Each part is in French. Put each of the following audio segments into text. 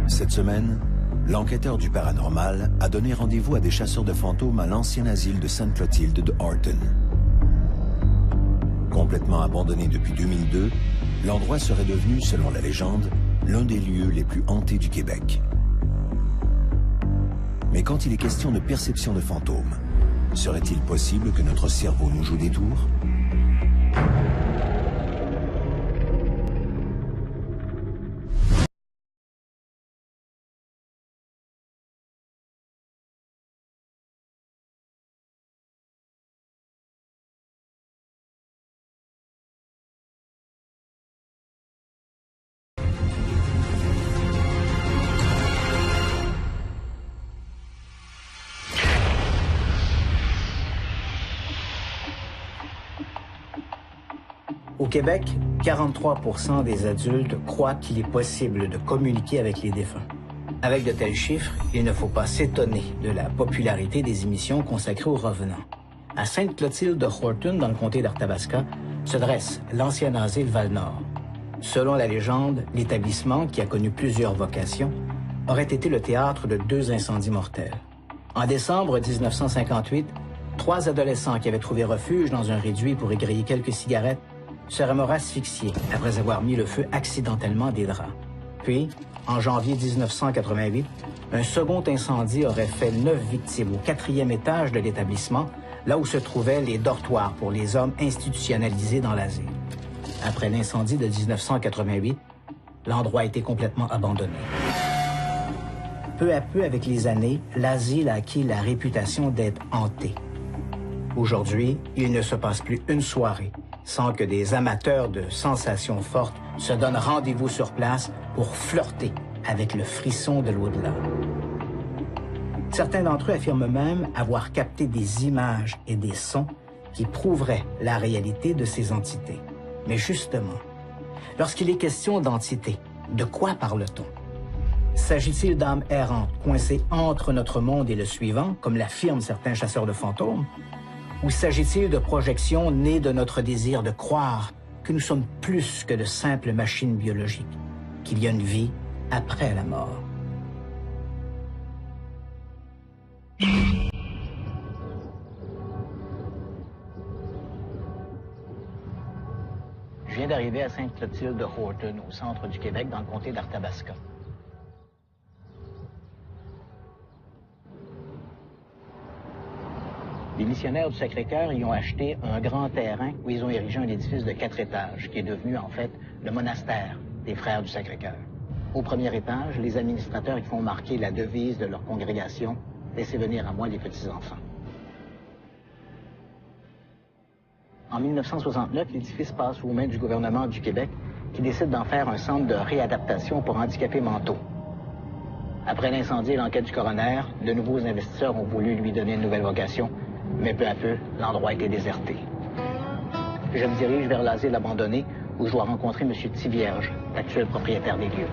Cette semaine, l'enquêteur du paranormal a donné rendez-vous à des chasseurs de fantômes à l'ancien asile de Sainte-Clotilde de Horton. Complètement abandonné depuis 2002, l'endroit serait devenu, selon la légende, l'un des lieux les plus hantés du Québec. Mais quand il est question de perception de fantômes, serait-il possible que notre cerveau nous joue des tours? Au Québec, 43% des adultes croient qu'il est possible de communiquer avec les défunts. Avec de tels chiffres, il ne faut pas s'étonner de la popularité des émissions consacrées aux revenants. À Sainte-Clotilde de Horton, dans le comté d'Arthabasca, se dresse l'ancien asile Val-Nord. Selon la légende, l'établissement, qui a connu plusieurs vocations, aurait été le théâtre de 2 incendies mortels. En décembre 1958, 3 adolescents qui avaient trouvé refuge dans un réduit pour y griller quelques cigarettes seraient morts asphyxiés après avoir mis le feu accidentellement des draps. Puis, en janvier 1988, un second incendie aurait fait 9 victimes au 4e étage de l'établissement, là où se trouvaient les dortoirs pour les hommes institutionnalisés dans l'asile. Après l'incendie de 1988, l'endroit a été complètement abandonné. Peu à peu, avec les années, l'asile a acquis la réputation d'être hanté. Aujourd'hui, il ne se passe plus une soirée sans que des amateurs de sensations fortes se donnent rendez-vous sur place pour flirter avec le frisson de l'au-delà. Certains d'entre eux affirment même avoir capté des images et des sons qui prouveraient la réalité de ces entités. Mais justement, lorsqu'il est question d'entités, de quoi parle-t-on? S'agit-il d'âmes errantes coincées entre notre monde et le suivant, comme l'affirment certains chasseurs de fantômes? Ou s'agit-il de projections nées de notre désir de croire que nous sommes plus que de simples machines biologiques, qu'il y a une vie après la mort? Je viens d'arriver à Sainte-Clotilde de Horton, au centre du Québec, dans le comté d'Arthabasca. Les missionnaires du Sacré-Cœur y ont acheté un grand terrain où ils ont érigé un édifice de 4 étages, qui est devenu en fait le monastère des Frères du Sacré-Cœur. Au premier étage, les administrateurs y font marquer la devise de leur congrégation, « Laissez venir à moi les petits-enfants ». En 1969, l'édifice passe aux mains du gouvernement du Québec, qui décide d'en faire un centre de réadaptation pour handicapés mentaux. Après l'incendie et l'enquête du coroner, de nouveaux investisseurs ont voulu lui donner une nouvelle vocation, mais peu à peu, l'endroit a été déserté. Je me dirige vers l'asile abandonné où je dois rencontrer M. Thivierge, l'actuel propriétaire des lieux.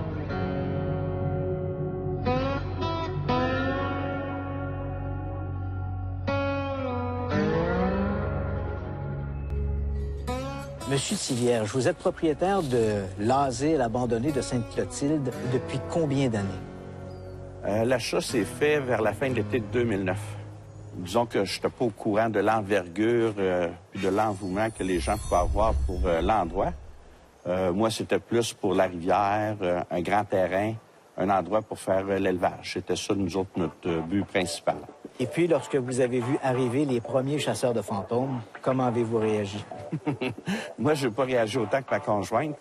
Monsieur Thivierge, vous êtes propriétaire de l'asile abandonné de Sainte-Clotilde depuis combien d'années? L'achat s'est fait vers la fin de l'été de 2009. Disons que je n'étais pas au courant de l'envergure et de l'engouement que les gens pouvaient avoir pour l'endroit. Moi, c'était plus pour la rivière, un grand terrain, un endroit pour faire l'élevage. C'était ça, nous autres, notre but principal. Et puis, lorsque vous avez vu arriver les premiers chasseurs de fantômes, comment avez-vous réagi? Moi, je n'ai pas réagi autant que ma conjointe.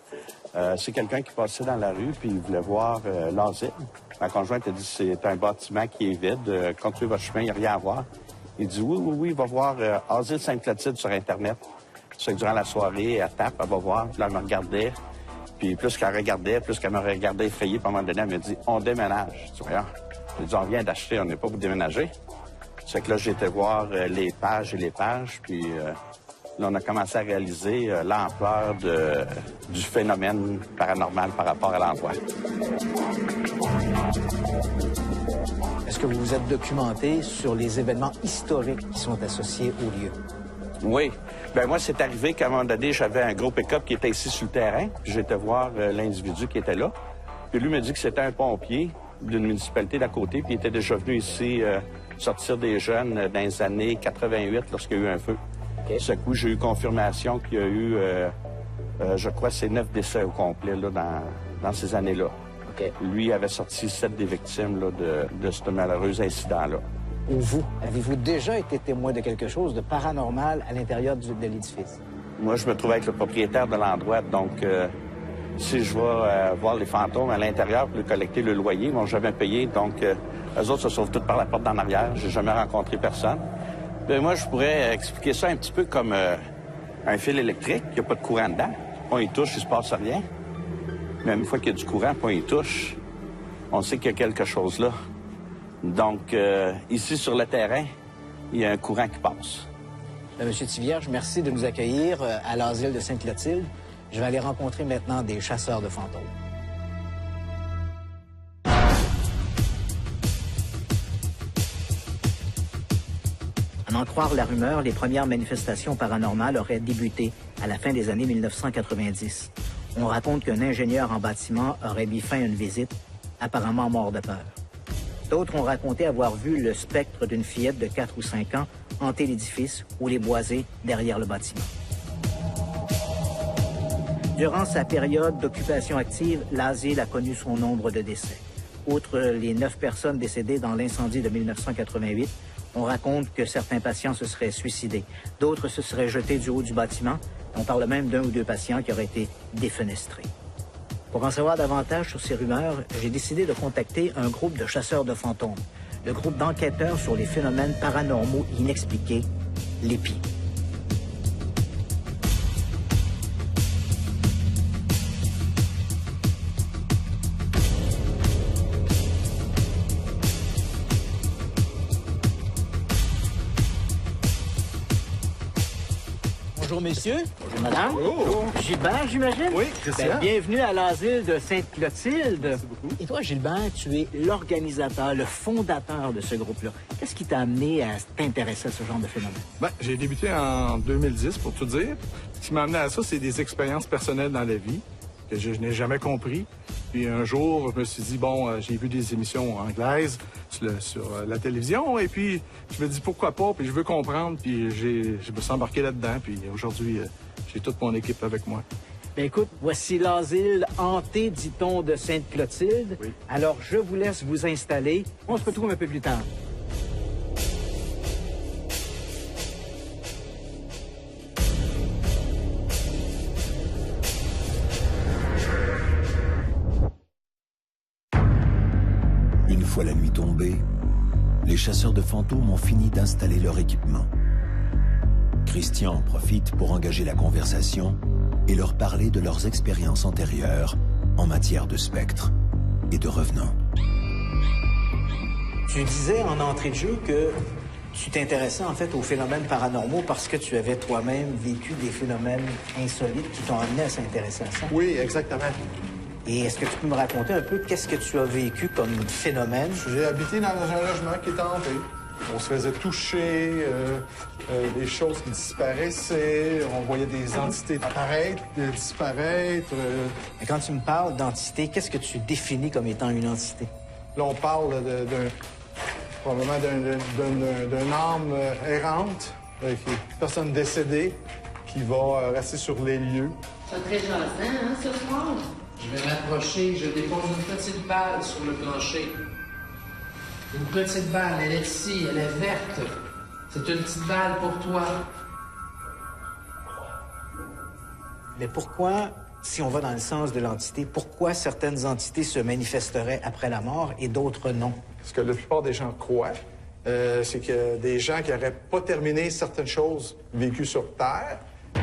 C'est quelqu'un qui passait dans la rue, puis il voulait voir l'asile. Ma conjointe a dit, c'est un bâtiment qui est vide, continuez votre chemin, il n'y a rien à voir. Il dit, oui, il va voir Asile Sainte-Clotilde sur Internet. C'est que durant la soirée, elle tape, elle va voir, puis là, elle me regardait. Puis plus qu'elle regardait, plus qu'elle me regardait effrayée, puis à un moment donné, elle me dit, on déménage. Je dis, voyons. J'ai dit, on vient d'acheter, on n'est pas pour déménager. C'est que là, j'ai été voir les pages et les pages, puis là, on a commencé à réaliser l'ampleur du phénomène paranormal par rapport à l'endroit. Est-ce que vous vous êtes documenté sur les événements historiques qui sont associés au lieu? Oui. Bien, moi, c'est arrivé qu'à un moment donné, j'avais un gros pick-up qui était ici sur le terrain, puis j'étais voir l'individu qui était là. Puis lui m'a dit que c'était un pompier d'une municipalité d'à côté, puis il était déjà venu ici sortir des jeunes dans les années 88 lorsqu'il y a eu un feu. Okay. Ce coup, j'ai eu confirmation qu'il y a eu, je crois, c'est 9 décès au complet là, dans ces années-là. Okay. Lui avait sorti 7 des victimes là, de ce malheureux incident-là. Ou vous, avez-vous déjà été témoin de quelque chose de paranormal à l'intérieur de l'édifice? Moi, je me trouve avec le propriétaire de l'endroit, donc si je vais voir les fantômes à l'intérieur pour lui collecter le loyer, ils m'ont jamais payé, donc eux autres se sauvent toutes par la porte d'en arrière. J'ai jamais rencontré personne. Puis moi, je pourrais expliquer ça un petit peu comme un fil électrique, il n'y a pas de courant dedans. On y touche, il se passe rien. Mais une fois qu'il y a du courant, on y touche, on sait qu'il y a quelque chose là. Donc, ici, sur le terrain, il y a un courant qui passe. Monsieur Tivierge, merci de nous accueillir à l'asile de Sainte-Clotilde. Je vais aller rencontrer maintenant des chasseurs de fantômes. À en croire la rumeur, les premières manifestations paranormales auraient débuté à la fin des années 1990. On raconte qu'un ingénieur en bâtiment aurait mis fin à une visite, apparemment mort de peur. D'autres ont raconté avoir vu le spectre d'une fillette de 4 ou 5 ans hanter l'édifice ou les boisés derrière le bâtiment. Durant sa période d'occupation active, l'asile a connu son nombre de décès. Outre les 9 personnes décédées dans l'incendie de 1988, on raconte que certains patients se seraient suicidés. D'autres se seraient jetés du haut du bâtiment. On parle même d'1 ou 2 patients qui auraient été défenestrés. Pour en savoir davantage sur ces rumeurs, j'ai décidé de contacter un groupe de chasseurs de fantômes, le groupe d'enquêteurs sur les phénomènes paranormaux inexpliqués, l'EPI. Bonjour, messieurs. Bonjour, madame. Bonjour. Gilbert, j'imagine? Oui, Christian. Bienvenue à l'asile de Sainte-Clotilde. Merci beaucoup. Et toi, Gilbert, tu es l'organisateur, le fondateur de ce groupe-là. Qu'est-ce qui t'a amené à t'intéresser à ce genre de phénomène? J'ai débuté en 2010, pour tout dire. Ce qui m'a amené à ça, c'est des expériences personnelles dans la vie que je n'ai jamais compris. Puis un jour, je me suis dit, j'ai vu des émissions anglaises sur la télévision, et puis je me dis pourquoi pas, puis je veux comprendre, puis je me suis embarqué là-dedans, puis aujourd'hui, j'ai toute mon équipe avec moi. Bien, écoute, voici l'asile hanté, dit-on, de Sainte-Clotilde. Oui. Alors, je vous laisse vous installer. On se retrouve un peu plus tard. Une fois la nuit tombée, les chasseurs de fantômes ont fini d'installer leur équipement. Christian en profite pour engager la conversation et leur parler de leurs expériences antérieures en matière de spectres et de revenants. Tu disais en entrée de jeu que tu t'intéressais en fait aux phénomènes paranormaux parce que tu avais toi-même vécu des phénomènes insolites qui t'ont amené à s'intéresser à ça. Oui, exactement. Et est-ce que tu peux me raconter un peu qu'est-ce que tu as vécu comme phénomène? J'ai habité dans un logement qui était hanté. On se faisait toucher, des choses qui disparaissaient, on voyait des entités apparaître, disparaître. Mais quand tu me parles d'entité, qu'est-ce que tu définis comme étant une entité? Là, on parle probablement d'une âme errante, une personne décédée qui va rester sur les lieux. C'est très gentil, hein, ce soir? Je vais m'approcher, je dépose une petite balle sur le plancher. Une petite balle, elle est ici, elle est verte. C'est une petite balle pour toi. Mais pourquoi, si on va dans le sens de l'entité, pourquoi certaines entités se manifesteraient après la mort et d'autres non? Ce que la plupart des gens croient, c'est que des gens qui n'auraient pas terminé certaines choses vécues sur Terre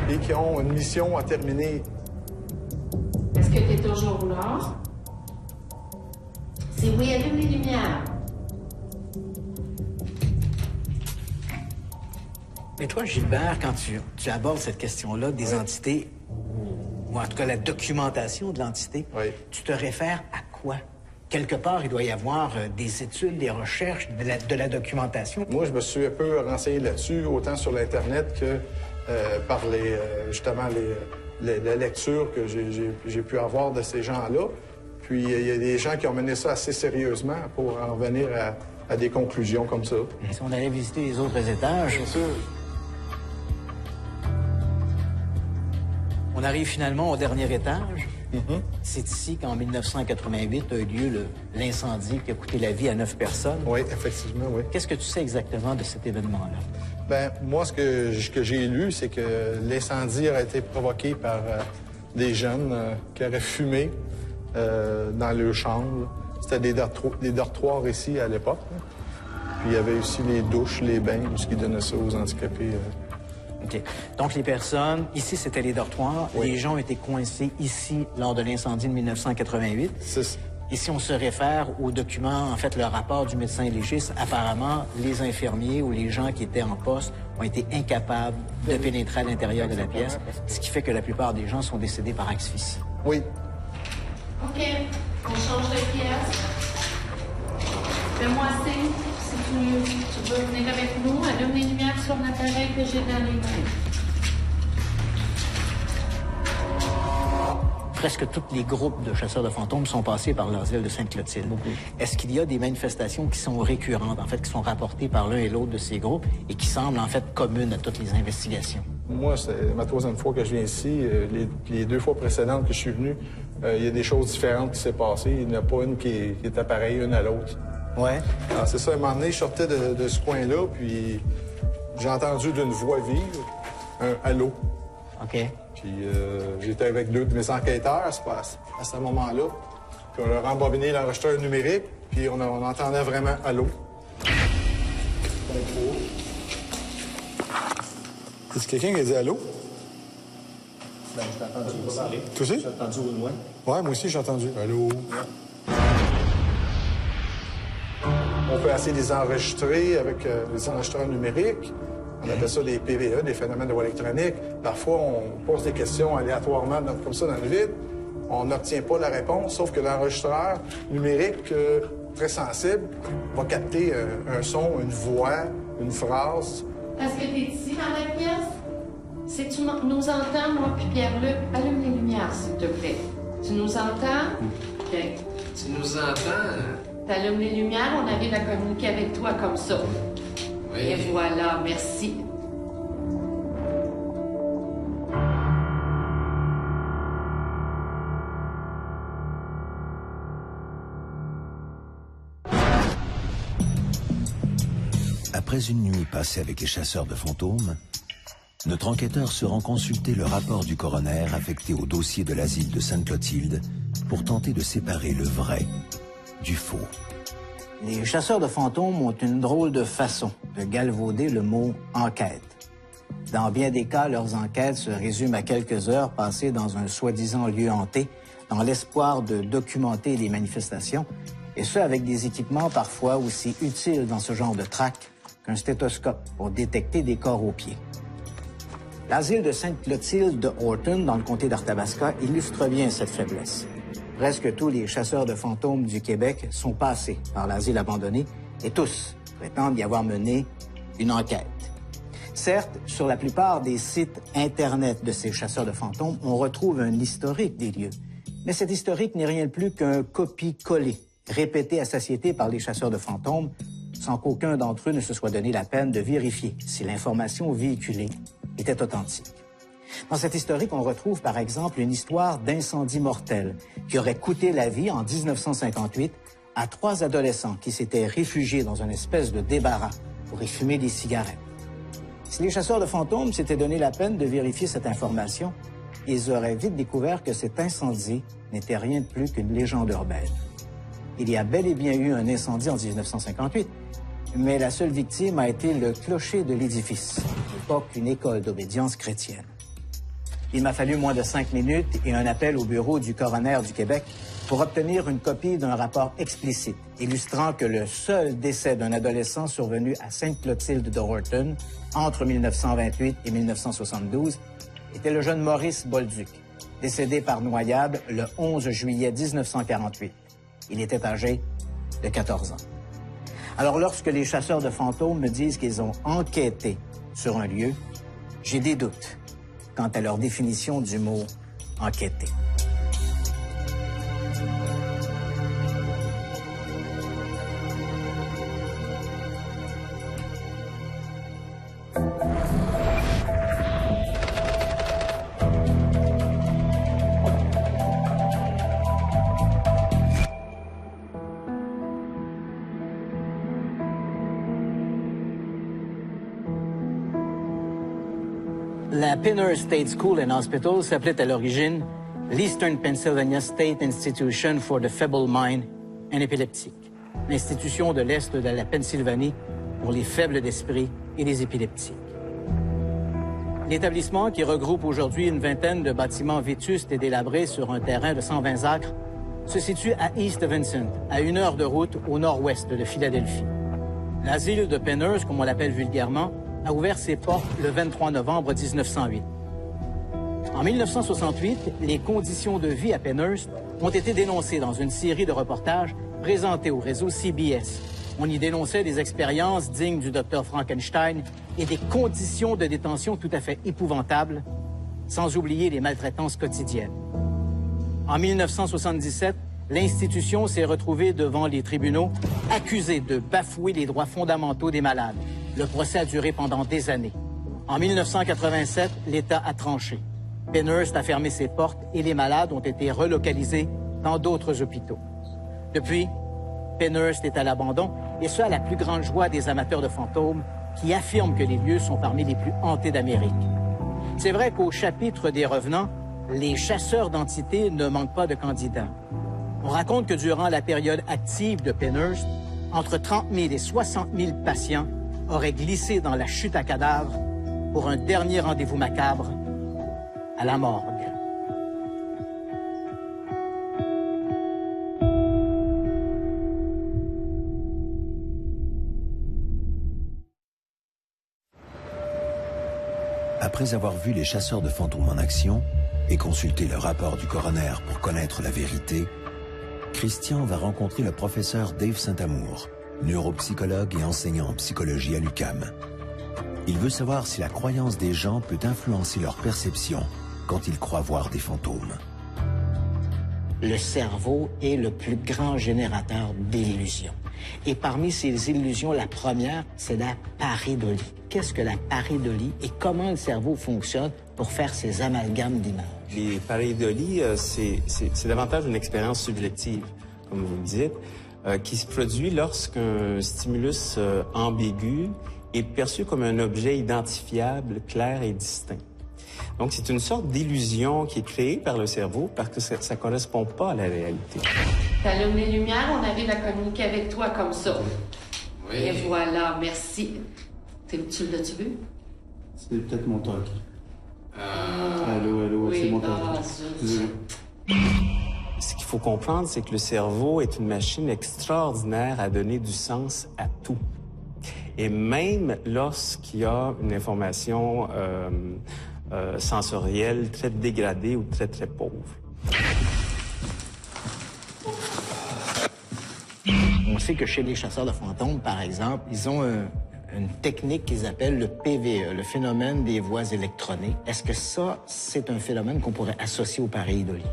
et qui ont une mission à terminer. Est-ce que tu es toujours là? C'est oui, allume les lumières. Mais toi, Gilbert, quand tu abordes cette question-là des entités, ou en tout cas la documentation de l'entité, Oui. tu te réfères à quoi? Quelque part, il doit y avoir des études, des recherches, de la documentation. Moi, je me suis un peu renseigné là-dessus, autant sur l'Internet que par justement la lecture que j'ai pu avoir de ces gens-là. Puis il y a des gens qui ont mené ça assez sérieusement pour en venir à des conclusions comme ça. Si on allait visiter les autres étages... Bien sûr. On arrive finalement au dernier étage. C'est ici qu'en 1988 a eu lieu l'incendie qui a coûté la vie à 9 personnes. Oui, effectivement, oui. Qu'est-ce que tu sais exactement de cet événement-là? Bien, moi, ce que j'ai lu, c'est que l'incendie aurait été provoqué par des jeunes qui auraient fumé dans leur chambre. C'était des dortoirs ici à l'époque. Puis il y avait aussi les douches, les bains, ce qui donnait ça aux handicapés. OK. Donc, les personnes, ici, c'était les dortoirs. Oui. Les gens ont été coincés ici lors de l'incendie de 1988. Et si on se réfère au document, en fait, le rapport du médecin légiste, apparemment, les infirmiers ou les gens qui étaient en poste ont été incapables de pénétrer à l'intérieur de la pièce, ce qui fait que la plupart des gens sont décédés par asphyxie. Oui. OK, on change de pièce. Fais-moi signe si tu veux venir avec nous. Allume les lumières sur l'appareil que j'ai dans les mains. Presque tous les groupes de chasseurs de fantômes sont passés par l'asile de Sainte-Clotilde. Est-ce qu'il y a des manifestations qui sont récurrentes, en fait, qui sont rapportées par l'un et l'autre de ces groupes et qui semblent, en fait, communes à toutes les investigations? Moi, c'est ma 3e fois que je viens ici. Les 2 fois précédentes que je suis venu, il y a des choses différentes qui s'est passées. Il n'y en a pas une qui était pareille une à l'autre. Ouais. Alors, c'est ça, à un moment donné, je sortais de ce coin-là, puis j'ai entendu d'une voix vive un « allô ». OK. Puis j'étais avec 2 de mes enquêteurs à ce moment-là. Puis on a rembobiné l'enregistreur numérique, puis on entendait vraiment « allô ». C'est quelqu'un qui a dit « allô ». Ben, je t'ai entendu parler. Toi aussi? J'ai entendu au loin. Ouais, moi aussi, j'ai entendu « allô ». On peut essayer de les enregistrer avec les enregistreurs numériques. On appelle ça des PVE, des phénomènes de voix électronique. Parfois, on pose des questions aléatoirement comme ça dans le vide. On n'obtient pas la réponse, sauf que l'enregistreur numérique, très sensible, va capter un son, une voix, une phrase. Est-ce que tu es ici dans la pièce? Si tu nous entends, moi puis Pierre-Luc, allume les lumières, s'il te plaît. Tu nous entends? OK. Tu nous entends? T'allumes les lumières, on arrive à communiquer avec toi comme ça. Oui. Et voilà, merci. Après une nuit passée avec les chasseurs de fantômes, notre enquêteur se rend consulter le rapport du coroner affecté au dossier de l'asile de Sainte-Clotilde pour tenter de séparer le vrai du faux. Les chasseurs de fantômes ont une drôle de façon de galvauder le mot « enquête ». Dans bien des cas, leurs enquêtes se résument à quelques heures passées dans un soi-disant lieu hanté, dans l'espoir de documenter des manifestations, et ce avec des équipements parfois aussi utiles dans ce genre de traque qu'un stéthoscope pour détecter des corps aux pieds. L'asile de Sainte-Clotilde de Horton, dans le comté d'Arthabasca, illustre bien cette faiblesse. Presque tous les chasseurs de fantômes du Québec sont passés par l'asile abandonné et tous prétendent y avoir mené une enquête. Certes, sur la plupart des sites Internet de ces chasseurs de fantômes, on retrouve un historique des lieux. Mais cet historique n'est rien de plus qu'un copie-coller, répété à satiété par les chasseurs de fantômes, sans qu'aucun d'entre eux ne se soit donné la peine de vérifier si l'information véhiculée était authentique. Dans cet historique, on retrouve par exemple une histoire d'incendie mortel qui aurait coûté la vie en 1958 à 3 adolescents qui s'étaient réfugiés dans une espèce de débarras pour y fumer des cigarettes. Si les chasseurs de fantômes s'étaient donné la peine de vérifier cette information, ils auraient vite découvert que cet incendie n'était rien de plus qu'une légende urbaine. Il y a bel et bien eu un incendie en 1958, mais la seule victime a été le clocher de l'édifice, à l'époque une école d'obédience chrétienne. Il m'a fallu moins de 5 minutes et un appel au bureau du coroner du Québec pour obtenir une copie d'un rapport explicite illustrant que le seul décès d'un adolescent survenu à Sainte-Clotilde de Horton entre 1928 et 1972 était le jeune Maurice Bolduc, décédé par noyade le 11 juillet 1948. Il était âgé de 14 ans. Alors, lorsque les chasseurs de fantômes me disent qu'ils ont enquêté sur un lieu, j'ai des doutes quant à leur définition du mot « enquêter ». La Penhurst State School and Hospital s'appelait à l'origine l'Eastern Pennsylvania State Institution for the Feeble Mind and Epileptic, l'institution de l'Est de la Pennsylvanie pour les faibles d'esprit et les épileptiques. L'établissement, qui regroupe aujourd'hui une vingtaine de bâtiments vétustes et délabrés sur un terrain de 120 acres, se situe à East Vincent, à 1 heure de route au nord-ouest de Philadelphie. L'asile de Penhurst, comme on l'appelle vulgairement, a ouvert ses portes le 23 novembre 1908. En 1968, les conditions de vie à Penhurst ont été dénoncées dans une série de reportages présentés au réseau CBS. On y dénonçait des expériences dignes du Dr Frankenstein et des conditions de détention tout à fait épouvantables, sans oublier les maltraitances quotidiennes. En 1977, l'institution s'est retrouvée devant les tribunaux, accusée de bafouer les droits fondamentaux des malades. Le procès a duré pendant des années. En 1987, l'État a tranché. Penhurst a fermé ses portes et les malades ont été relocalisés dans d'autres hôpitaux. Depuis, Penhurst est à l'abandon, et ce à la plus grande joie des amateurs de fantômes qui affirment que les lieux sont parmi les plus hantés d'Amérique. C'est vrai qu'au chapitre des revenants, les chasseurs d'entités ne manquent pas de candidats. On raconte que durant la période active de Penhurst, entre 30 000 et 60 000 patients auraient glissé dans la chute à cadavres pour un dernier rendez-vous macabre à la morgue. Après avoir vu les chasseurs de fantômes en action et consulté le rapport du coroner pour connaître la vérité, Christian va rencontrer le professeur Dave Saint-Amour, neuropsychologue et enseignant en psychologie à l'UQAM. Il veut savoir si la croyance des gens peut influencer leur perception quand ils croient voir des fantômes. Le cerveau est le plus grand générateur d'illusions. Et parmi ces illusions, la première, c'est la pareidolie. Qu'est-ce que la pareidolie et comment le cerveau fonctionne pour faire ces amalgames d'images? Les pareidolies, c'est davantage une expérience subjective, comme vous le dites, qui se produit lorsqu'un stimulus ambigu est perçu comme un objet identifiable, clair et distinct. Donc, c'est une sorte d'illusion qui est créée par le cerveau parce que ça ne correspond pas à la réalité. T'allumes les lumières, on arrive à communiquer avec toi comme ça. Oui. Et voilà, merci. Tu l'as-tu vu? C'est peut-être mon talk. Allô, oui, c'est mon talk. Ce qu'il faut comprendre, c'est que le cerveau est une machine extraordinaire à donner du sens à tout. Et même lorsqu'il y a une information sensorielle très dégradée ou très, très pauvre. On sait que chez les chasseurs de fantômes, par exemple, ils ont une technique qu'ils appellent le PVE, le phénomène des voix électroniques. Est-ce que ça, c'est un phénomène qu'on pourrait associer aux pareidolies?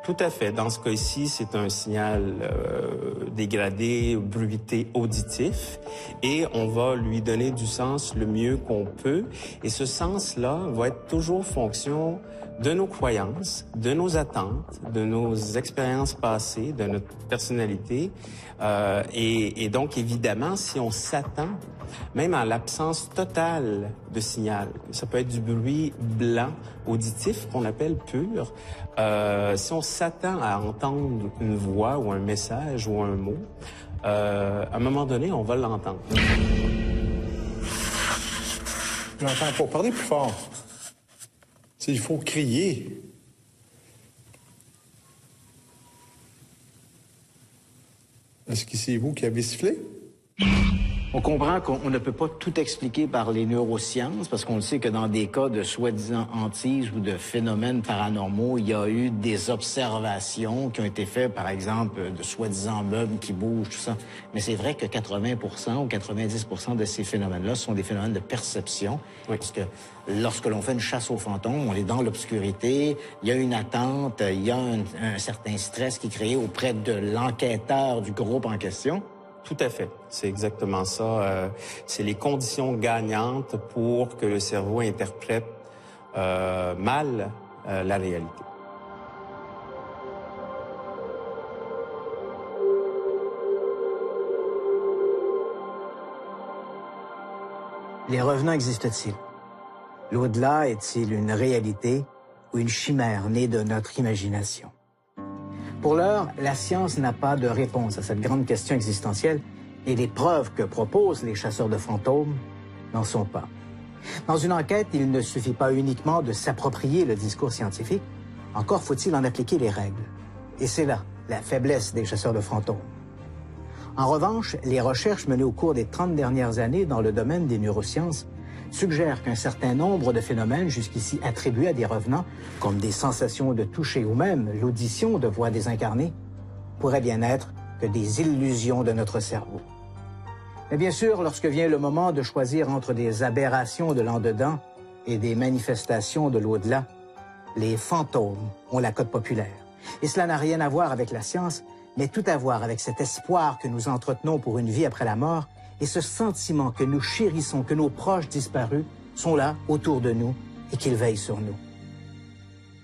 Tout à fait. Dans ce cas-ci, c'est un signal dégradé, bruité auditif, et on va lui donner du sens le mieux qu'on peut. Et ce sens-là va être toujours fonction de nos croyances, de nos attentes, de nos expériences passées, de notre personnalité. Et donc, évidemment, si on s'attend, même en l'absence totale de signal, ça peut être du bruit blanc auditif qu'on appelle pur, si on s'attend à entendre une voix ou un message ou un mot, à un moment donné, on va l'entendre. J'entends pas. Parlez plus fort. Il faut crier. Est-ce que c'est vous qui avez sifflé? On comprend qu'on ne peut pas tout expliquer par les neurosciences, parce qu'on le sait que dans des cas de soi-disant hantises ou de phénomènes paranormaux, il y a eu des observations qui ont été faites, par exemple, de soi-disant meubles qui bougent, tout ça. Mais c'est vrai que 80% ou 90% de ces phénomènes-là sont des phénomènes de perception. Oui. Parce que lorsque l'on fait une chasse aux fantômes, on est dans l'obscurité, il y a une attente, il y a un certain stress qui est créé auprès de l'enquêteur du groupe en question. Tout à fait. C'est exactement ça. C'est les conditions gagnantes pour que le cerveau interprète mal la réalité. Les revenants existent-ils? L'au-delà est-il une réalité ou une chimère née de notre imagination? Pour l'heure, la science n'a pas de réponse à cette grande question existentielle et les preuves que proposent les chasseurs de fantômes n'en sont pas. Dans une enquête, il ne suffit pas uniquement de s'approprier le discours scientifique, encore faut-il en appliquer les règles. Et c'est là la faiblesse des chasseurs de fantômes. En revanche, les recherches menées au cours des 30 dernières années dans le domaine des neurosciences suggèrent qu'un certain nombre de phénomènes jusqu'ici attribués à des revenants, comme des sensations de toucher ou même l'audition de voix désincarnées, pourraient bien être que des illusions de notre cerveau. Mais bien sûr, lorsque vient le moment de choisir entre des aberrations de l'en-dedans et des manifestations de l'au-delà, les fantômes ont la cote populaire. Et cela n'a rien à voir avec la science, mais tout à voir avec cet espoir que nous entretenons pour une vie après la mort et ce sentiment que nous chérissons, que nos proches disparus sont là, autour de nous, et qu'ils veillent sur nous.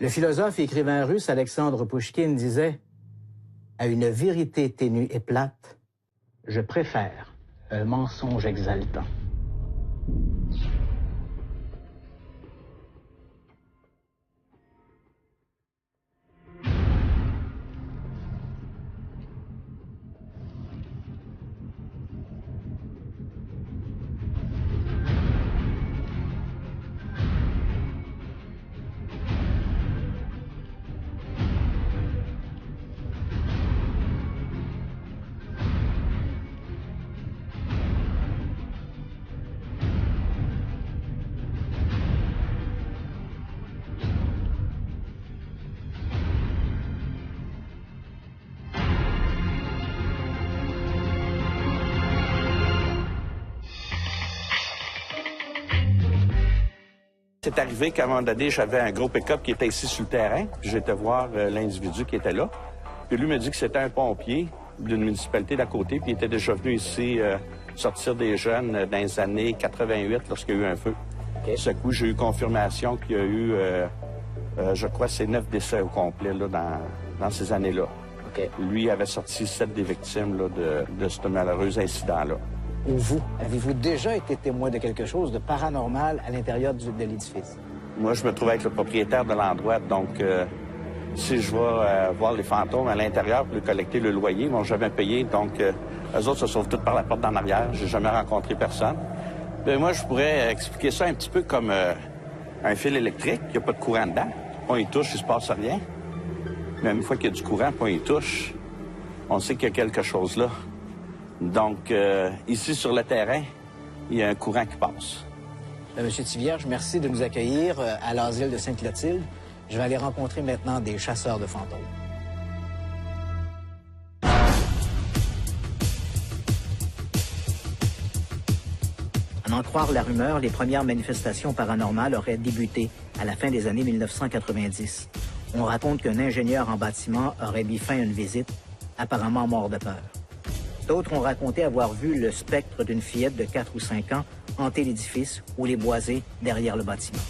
Le philosophe et écrivain russe Alexandre Pouchkine disait « À une vérité ténue et plate, je préfère un mensonge exaltant. » C'est arrivé qu'à un moment donné, j'avais un gros pick-up qui était ici sur le terrain. Puis j'étais voir l'individu qui était là. Puis lui me dit que c'était un pompier d'une municipalité d'à côté. Puis il était déjà venu ici sortir des jeunes dans les années 88 lorsqu'il y a eu un feu. Okay. Ce coup, j'ai eu confirmation qu'il y a eu, je crois, c'est 9 décès au complet là, dans ces années-là. Okay. Lui avait sorti 7 des victimes là, de ce malheureux incident-là. Ou vous, avez-vous déjà été témoin de quelque chose de paranormal à l'intérieur de l'édifice? Moi, je me trouvais avec le propriétaire de l'endroit, donc si je vais voir les fantômes à l'intérieur pour collecter le loyer, ils m'ont jamais payé, donc eux autres se sauvent tous par la porte d'en arrière. J'ai jamais rencontré personne. Bien, moi, je pourrais expliquer ça un petit peu comme un fil électrique, il n'y a pas de courant dedans. On y touche, il se passe rien. Mais une fois qu'il y a du courant, on y touche, on sait qu'il y a quelque chose là. Donc, ici, sur le terrain, il y a un courant qui passe. Monsieur Tivierge, merci de nous accueillir à l'asile de Sainte-Clotilde. Je vais aller rencontrer maintenant des chasseurs de fantômes. À en croire la rumeur, les premières manifestations paranormales auraient débuté à la fin des années 1990. On raconte qu'un ingénieur en bâtiment aurait mis fin à une visite, apparemment mort de peur. D'autres ont raconté avoir vu le spectre d'une fillette de 4 ou 5 ans hanter l'édifice ou les boiser derrière le bâtiment.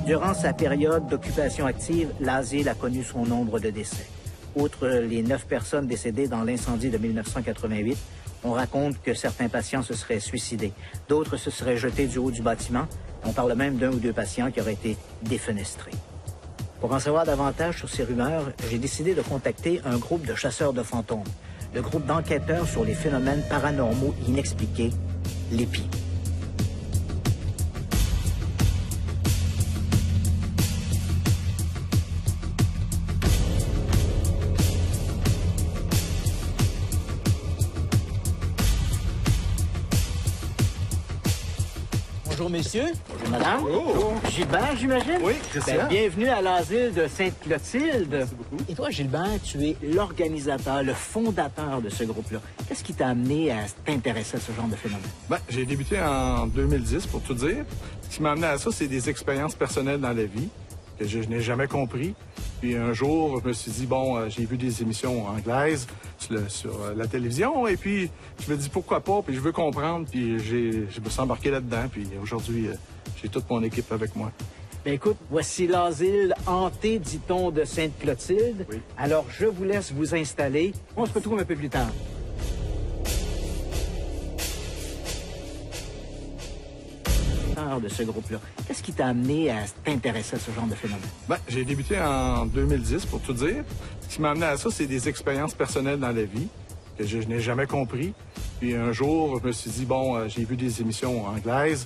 Durant sa période d'occupation active, l'asile a connu son nombre de décès. Outre les 9 personnes décédées dans l'incendie de 1988, on raconte que certains patients se seraient suicidés. D'autres se seraient jetés du haut du bâtiment. On parle même d'1 ou 2 patients qui auraient été défenestrés. Pour en savoir davantage sur ces rumeurs, j'ai décidé de contacter un groupe de chasseurs de fantômes, le groupe d'enquêteurs sur les phénomènes paranormaux inexpliqués, l'EPI. Bonjour, messieurs. Bonjour, madame. Bonjour. Gilbert, j'imagine? Oui, Christian. Bienvenue à l'asile de Sainte-Clotilde. Merci beaucoup. Et toi, Gilbert, tu es l'organisateur, le fondateur de ce groupe-là. Qu'est-ce qui t'a amené à t'intéresser à ce genre de phénomène? Ben, j'ai débuté en 2010, pour tout dire. Ce qui m'a amené à ça, c'est des expériences personnelles dans la vie que je n'ai jamais compris. Puis un jour, je me suis dit, bon, j'ai vu des émissions anglaises sur la télévision, et puis je me dis, pourquoi pas, puis je veux comprendre, puis je me suis embarqué là-dedans, puis aujourd'hui, j'ai toute mon équipe avec moi. Bien, écoute, voici l'asile hanté, dit-on, de Sainte-Clotilde. Oui. Alors, je vous laisse vous installer. On se retrouve un peu plus tard. l'initiateur de ce groupe-là. Qu'est-ce qui t'a amené à t'intéresser à ce genre de phénomène? Ben, j'ai débuté en 2010, pour tout dire. Ce qui m'a amené à ça, c'est des expériences personnelles dans la vie que je n'ai jamais compris. Puis un jour, je me suis dit, bon, j'ai vu des émissions anglaises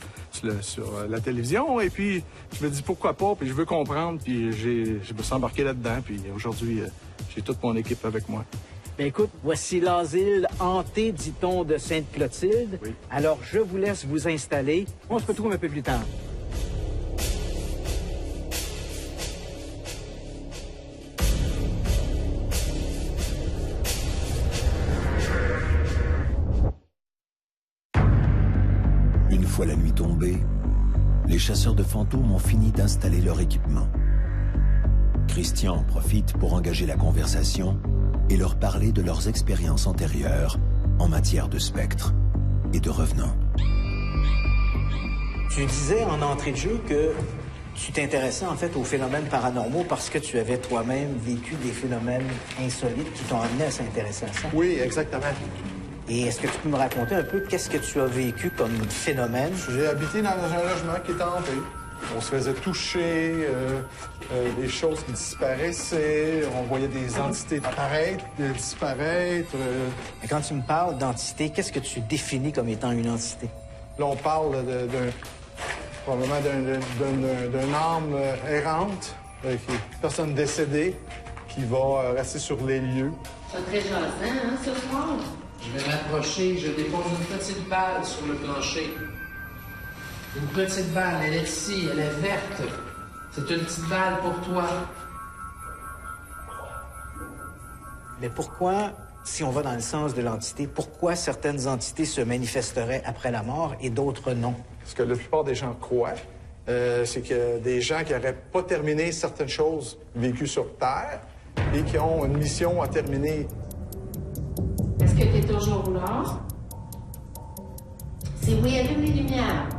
sur la télévision, et puis je me dis, pourquoi pas, puis je veux comprendre, puis je me suis embarqué là-dedans, puis aujourd'hui, j'ai toute mon équipe avec moi. Bien, écoute, voici l'asile hanté, dit-on, de Sainte-Clotilde. Oui. Alors, je vous laisse vous installer. On se retrouve un peu plus tard. Une fois la nuit tombée, les chasseurs de fantômes ont fini d'installer leur équipement. Christian en profite pour engager la conversation et leur parler de leurs expériences antérieures en matière de spectres et de revenants. Tu disais en entrée de jeu que tu t'intéressais en fait aux phénomènes paranormaux parce que tu avais toi-même vécu des phénomènes insolites qui t'ont amené à s'intéresser à ça. Oui, exactement. Et est-ce que tu peux me raconter un peu qu'est-ce que tu as vécu comme phénomène? J'ai habité dans un logement qui était hanté. On se faisait toucher, des choses qui disparaissaient, on voyait des entités apparaître, disparaître. Et quand tu me parles d'entité, qu'est-ce que tu définis comme étant une entité? Là, on parle probablement d'une âme errante, une personne décédée qui va rester sur les lieux. C'est très jasant, hein, ce soir? Je vais m'approcher, je dépose une petite balle sur le plancher. Une petite balle, elle est ici, elle est verte. C'est une petite balle pour toi. Mais pourquoi, si on va dans le sens de l'entité, pourquoi certaines entités se manifesteraient après la mort et d'autres non? Ce que la plupart des gens croient, c'est que des gens qui n'auraient pas terminé certaines choses vécues sur Terre et qui ont une mission à terminer. Est-ce que tu es toujours là? C'est oui, allume les lumières.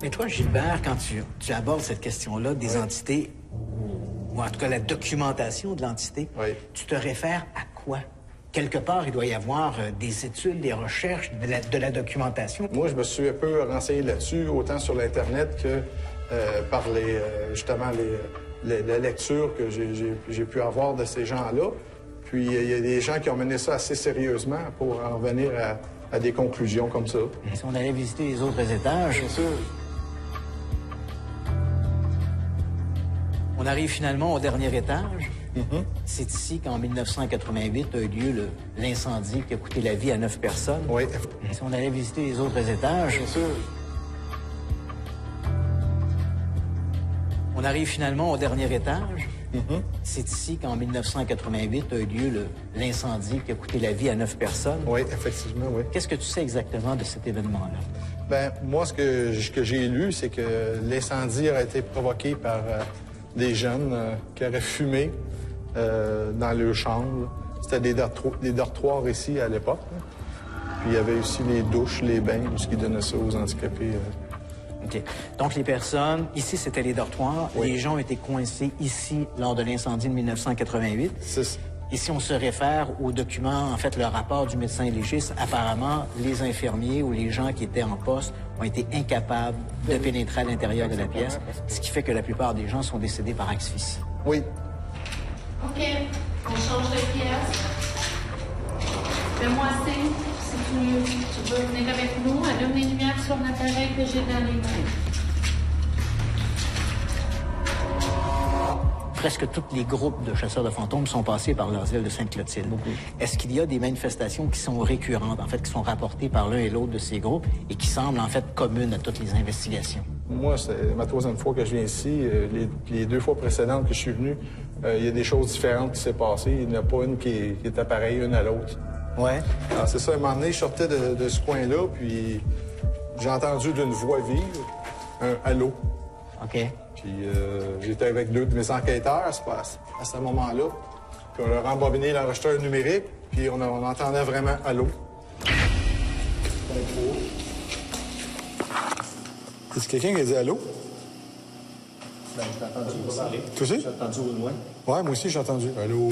Mais toi, Gilbert, quand tu abordes cette question-là des entités, ou en tout cas la documentation de l'entité, tu te réfères à quoi? Quelque part, il doit y avoir des études, des recherches, de la documentation. Moi, je me suis un peu renseigné là-dessus, autant sur l'Internet que par justement la lecture que j'ai pu avoir de ces gens-là. Puis, il y a des gens qui ont mené ça assez sérieusement pour en venir à des conclusions comme ça. Et si on allait visiter les autres étages... Bien sûr. On arrive finalement au dernier étage. C'est ici qu'en 1988 a eu lieu l'incendie qui a coûté la vie à 9 personnes. Oui. Et si on allait visiter les autres étages... Bien sûr. On arrive finalement au dernier étage. C'est ici qu'en 1988 a eu lieu l'incendie qui a coûté la vie à 9 personnes. Oui, effectivement, oui. Qu'est-ce que tu sais exactement de cet événement-là? Ben moi, ce que j'ai lu, c'est que l'incendie aurait été provoqué par des jeunes qui auraient fumé dans leur chambre. C'était des dortoirs ici à l'époque. Puis il y avait aussi les douches, les bains, tout ce qui donnait ça aux handicapés. OK. Donc, les personnes, ici, c'était les dortoirs. Oui. Les gens ont été coincés ici lors de l'incendie de 1988. C'est... Et si on se réfère au document, en fait, le rapport du médecin légiste, apparemment, les infirmiers ou les gens qui étaient en poste ont été incapables de pénétrer à l'intérieur de la pièce, ce qui fait que la plupart des gens sont décédés par asphyxie. Oui. OK, on change de pièce. Fais-moi signe si tu veux venir avec nous. Allume les lumières sur l'appareil que j'ai dans les mains. Presque tous les groupes de chasseurs de fantômes sont passés par l'asile de Sainte-Clotilde. Est-ce qu'il y a des manifestations qui sont récurrentes, en fait, qui sont rapportées par l'un et l'autre de ces groupes et qui semblent, en fait, communes à toutes les investigations? Moi, c'est ma 3e fois que je viens ici. Les 2 fois précédentes que je suis venu, il y a des choses différentes qui s'est passées. Il n'y en a pas une qui était pareille une à l'autre. Ouais. Alors, c'est ça, à un moment donné, je sortais de ce coin-là, puis j'ai entendu d'une voix vive un « allô ». OK. Puis j'étais avec 2 de mes enquêteurs à ce moment-là. Puis on a rembobiné l'enregistreur numérique, puis on entendait vraiment « allô ». Est-ce quelqu'un qui a dit « allô » ? Ben, j'ai entendu aussi. Tu sais? J'ai entendu au loin. Ouais, moi aussi, j'ai entendu « allô ».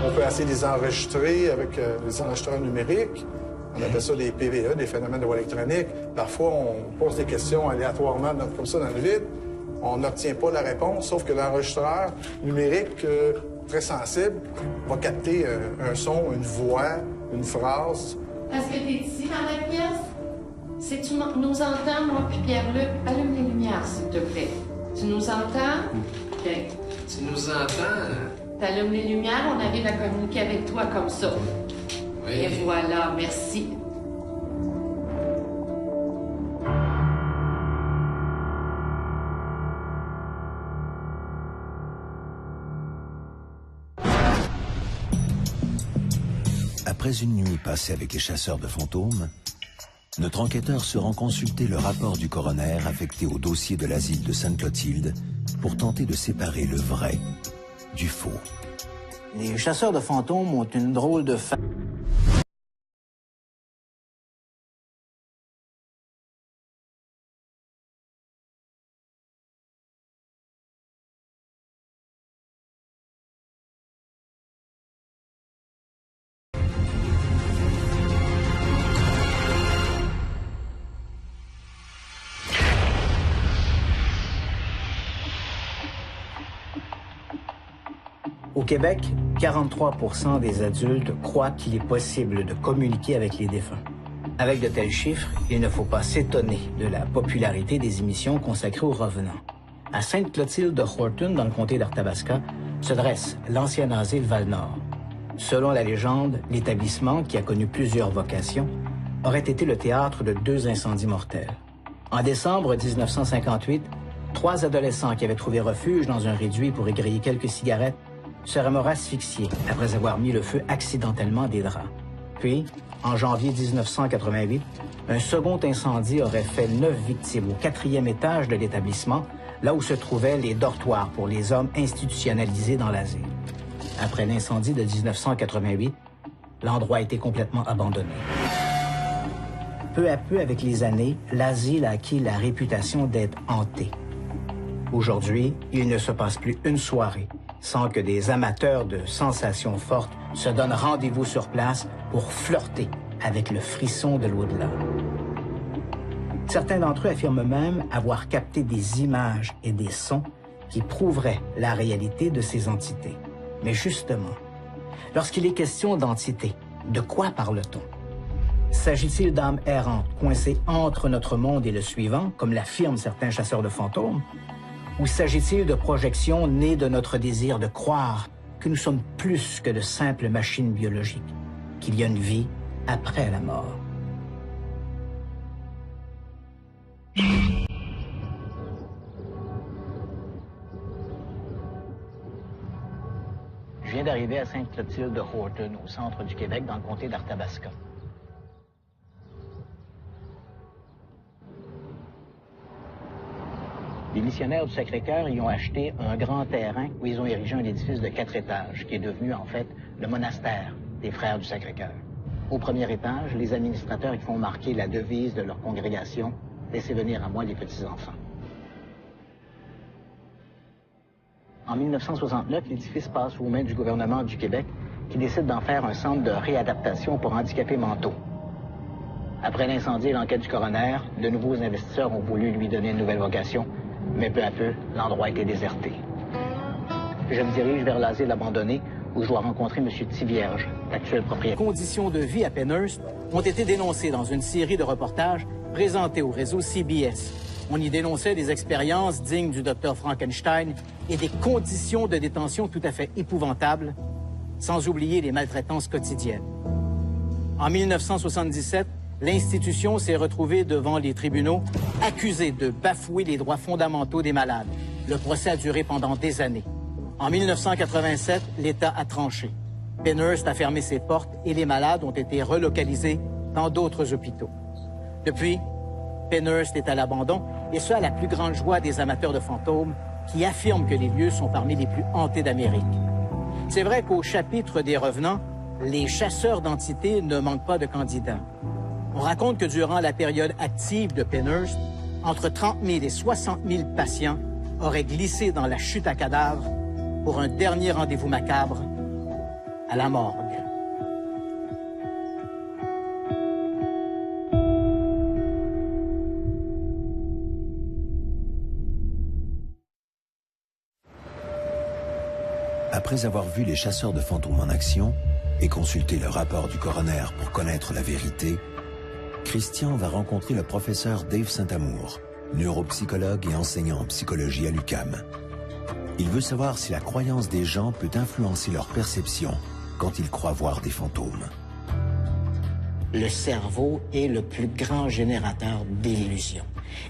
On peut essayer de les enregistrer avec les enregistreurs numériques. On appelle ça des PVE, des phénomènes de voie électronique. Parfois, on pose des questions aléatoirement comme ça dans le vide. On n'obtient pas la réponse, sauf que l'enregistreur numérique, très sensible, va capter un son, une voix, une phrase. Est-ce que tu es ici dans la pièce? Si tu nous entends, moi puis Pierre-Luc, allume les lumières, s'il te plaît. Tu nous entends? OK. Tu nous entends? T'allumes les lumières, on arrive à communiquer avec toi comme ça. Oui. Et voilà, merci. Après une nuit passée avec les chasseurs de fantômes, notre enquêteur se rend consulter le rapport du coroner affecté au dossier de l'asile de Sainte-Clotilde pour tenter de séparer le vrai du faux. Les chasseurs de fantômes ont une drôle de Au Québec, 43% des adultes croient qu'il est possible de communiquer avec les défunts. Avec de tels chiffres, il ne faut pas s'étonner de la popularité des émissions consacrées aux revenants. À Sainte-Clotilde de Horton, dans le comté d'Arthabasca, se dresse l'ancien asile Val-Nord. Selon la légende, l'établissement, qui a connu plusieurs vocations, aurait été le théâtre de 2 incendies mortels. En décembre 1958, 3 adolescents qui avaient trouvé refuge dans un réduit pour y griller quelques cigarettes seraient morts asphyxiés après avoir mis le feu accidentellement des draps. Puis, en janvier 1988, un second incendie aurait fait 9 victimes au 4e étage de l'établissement, là où se trouvaient les dortoirs pour les hommes institutionnalisés dans l'asile. Après l'incendie de 1988, l'endroit a été complètement abandonné. Peu à peu, avec les années, l'asile a acquis la réputation d'être hanté. Aujourd'hui, il ne se passe plus une soirée sans que des amateurs de sensations fortes se donnent rendez-vous sur place pour flirter avec le frisson de l'au-delà. Certains d'entre eux affirment même avoir capté des images et des sons qui prouveraient la réalité de ces entités. Mais justement, lorsqu'il est question d'entités, de quoi parle-t-on? S'agit-il d'âmes errantes coincées entre notre monde et le suivant, comme l'affirment certains chasseurs de fantômes? Ou s'agit-il de projections nées de notre désir de croire que nous sommes plus que de simples machines biologiques, qu'il y a une vie après la mort? Je viens d'arriver à Sainte-Clotilde de Horton, au centre du Québec, dans le comté d'Arthabasca. Les missionnaires du Sacré-Cœur y ont acheté un grand terrain où ils ont érigé un édifice de 4 étages, qui est devenu en fait le monastère des Frères du Sacré-Cœur. Au premier étage, les administrateurs y font marquer la devise de leur congrégation « Laissez venir à moi les petits-enfants ». En 1969, l'édifice passe aux mains du gouvernement du Québec, qui décide d'en faire un centre de réadaptation pour handicapés mentaux. Après l'incendie et l'enquête du coroner, de nouveaux investisseurs ont voulu lui donner une nouvelle vocation, mais peu à peu, l'endroit a été déserté. Je me dirige vers l'asile abandonné où je dois rencontrer M. Thivierge, l'actuel propriétaire. Les conditions de vie à Penhurst ont été dénoncées dans une série de reportages présentés au réseau CBS. On y dénonçait des expériences dignes du Dr Frankenstein et des conditions de détention tout à fait épouvantables, sans oublier les maltraitances quotidiennes. En 1977, l'institution s'est retrouvée devant les tribunaux, accusée de bafouer les droits fondamentaux des malades. Le procès a duré pendant des années. En 1987, l'État a tranché. Penhurst a fermé ses portes et les malades ont été relocalisés dans d'autres hôpitaux. Depuis, Penhurst est à l'abandon, et ce à la plus grande joie des amateurs de fantômes qui affirment que les lieux sont parmi les plus hantés d'Amérique. C'est vrai qu'au chapitre des revenants, les chasseurs d'entités ne manquent pas de candidats. On raconte que durant la période active de Penhurst, entre 30 000 et 60 000 patients auraient glissé dans la chute à cadavres pour un dernier rendez-vous macabre à la morgue. Après avoir vu les chasseurs de fantômes en action et consulté le rapport du coroner pour connaître la vérité, Christian va rencontrer le professeur Dave Saint-Amour, neuropsychologue et enseignant en psychologie à l'UQAM. Il veut savoir si la croyance des gens peut influencer leur perception quand ils croient voir des fantômes. Le cerveau est le plus grand générateur d'illusions.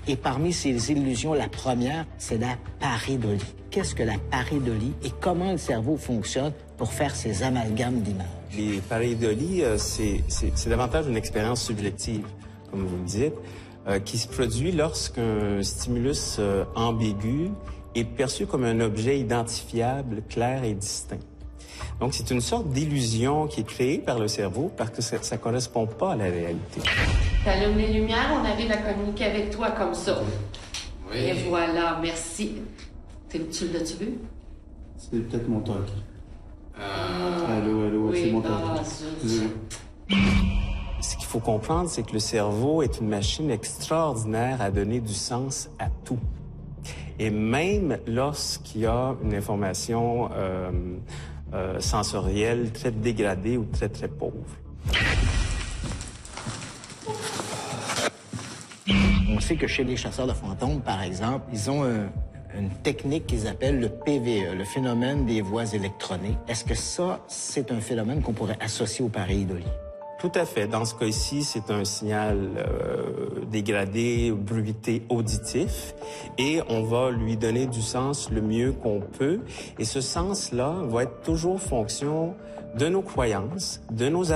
Et parmi ces illusions, la première, c'est la pareidolie. Qu'est-ce que la pareidolie et comment le cerveau fonctionne pour faire ces amalgames d'images? Les pareidolies, c'est davantage une expérience subjective, comme vous le dites, qui se produit lorsqu'un stimulus ambigu est perçu comme un objet identifiable, clair et distinct. Donc, c'est une sorte d'illusion qui est créée par le cerveau parce que ça ne correspond pas à la réalité. T'allumes les lumières, on arrive à communiquer avec toi comme ça. Oui. Et voilà, merci. Tu l'as-tu vu? C'est peut-être mon talkie. Allô, c'est mon talkie. Ce qu'il faut comprendre, c'est que le cerveau est une machine extraordinaire à donner du sens à tout. Et même lorsqu'il y a une information sensorielle très dégradée ou très, très pauvre. On sait que chez les chasseurs de fantômes, par exemple, ils ont une technique qu'ils appellent le PVE, le phénomène des voix électroniques. Est-ce que ça, c'est un phénomène qu'on pourrait associer aux pareidolie? Tout à fait. Dans ce cas-ci, c'est un signal dégradé, bruité auditif, et on va lui donner du sens le mieux qu'on peut. Et ce sens-là va être toujours fonction de nos croyances, de nos attentes.